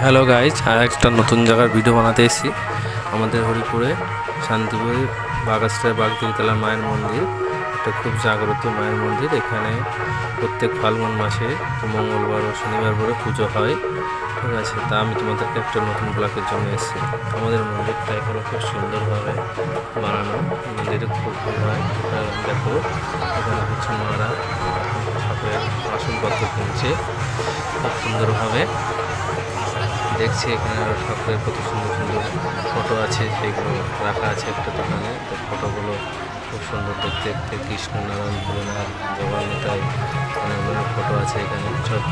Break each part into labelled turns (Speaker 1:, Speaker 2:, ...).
Speaker 1: Hello guys, আর একটা নতুন জায়গার ভিডিও বানাতে এসেছি। আমাদের হরিপুরে শান্তিপুর বাগাস্টার বাগদেবীতলা মায়ের মন্দির, একটা খুব জাগ্রত মায়ের মন্দির। এখানে প্রত্যেক ফাল্গুন মাসে মঙ্গলবার ও শনিবার করে পুজো হয়। ঠিক আছে, তা আমি তোমাদেরকে একটা নতুন ব্লকের জন্য এসেছি। আমাদের মন্দিরটা এখানে খুব সুন্দরভাবে বানানো, মন্দিরে খুব ভালো হয়। দেখো, এখানে হচ্ছে মারা ঠাকুরের আসনপত্র কিনছে খুব সুন্দরভাবে। দেখছি এখানে আরও ঠাকুরের কত সুন্দর সুন্দর ফটো আছে, সেগুলো রাখা আছে একটা দোকানে। তো ফটোগুলো খুব সুন্দর দেখতে দেখতে কৃষ্ণ নারায়ণ ভোলেনাথ জগন্নাথায় অনেক ফটো আছে এখানে সব।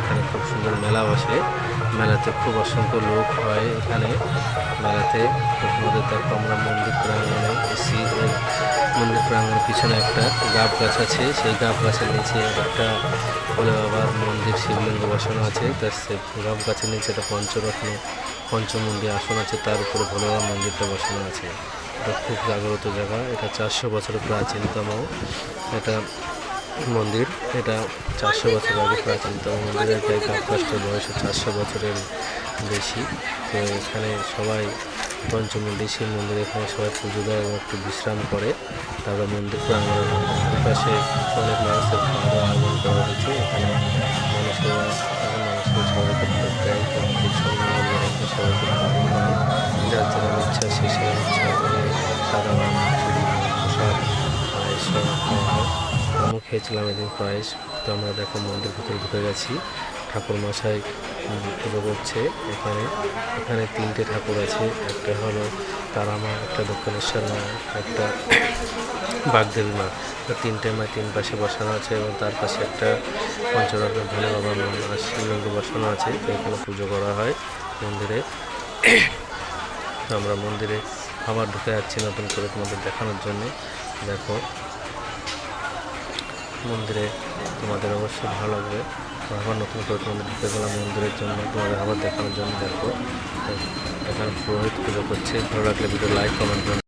Speaker 1: এখানে খুব সুন্দর মেলা বসে, মেলাতে খুব অসংখ্য লোক হয় এখানে মেলাতে। তোমাদের দেখো, আমরা মন্দির প্রাঙ্গণে এসি। মন্দির প্রাঙ্গণের পিছনে একটা গাব গাছ আছে, সেই গাব গাছের নিচে একটা ভোলে বাবার মন্দির শিবলিঙ্গ বসানো আছে। তার সে গাব গাছের নিচে একটা পঞ্চরত্ন পঞ্চমন্দির আসন আছে, তার উপরে ভোলে বাবার মন্দিরটা বসানো আছে। এটা খুব জাগ্রত জায়গা, এটা 400 বছরের প্রাচীনতম এটা মন্দির। এটা 400 বছর আগে প্রাচীনতম মন্দিরের গাব গাছটার বয়স 400 বছরের বেশি। তো এখানে সবাই পঞ্চমুণ্ডী শিব মন্দির, এখানে সবাই পুজো দেয় এবং একটু বিশ্রাম করে। তারপর মন্দির প্রাঙ্গণের পাশে অনেক মানুষের খাওয়া দাওয়া আয়োজন করা হয়েছে। এখানে মানুষেরা সবাইকে ভোট দেয়, প্রত্যেক সন্ধ্যাবেলা সবাইকে খাওয়া হয়। যার যেরকম ইচ্ছা সে সেরকম ইচ্ছা করে সাদা ভাত, খিচুড়ি, প্রসাদ, পায়েস সব খাওয়া হয়। আমিও খেয়েছিলাম এদিন পায়েস। তো আমরা দেখো মন্দির ভিতরে ঢুকে গেছি। ঠাকুর মশাই পুজো করছে এখানে। এখানে 3টে ঠাকুর আছে, একটা হলো তারা মা, একটা দক্ষিণেশ্বর মা, একটা বাগদেবী মা। 3টে মা 3 পাশে বসানো আছে এবং তার পাশে একটা পঞ্চরত্ন ভোলে বাবার শিবলিঙ্গ বসানো আছে। তো এখানে পুজো করা হয় মন্দিরে। আমরা মন্দিরে আবার ঢুকে যাচ্ছি নতুন করে তোমাদের দেখানোর জন্যে। দেখো মন্দিরে তোমাদের অবশ্যই ভালো লাগবে। আবার নতুন করে তোমাদের ঢুকে গেলাম মন্দিরের জন্য, তোমাদের আবার দেখানোর জন্য। দেখো এখানে পুরোহিত পুজো করছে। ভালো লাগলে ভিডিও লাইক কমেন্ট করুন।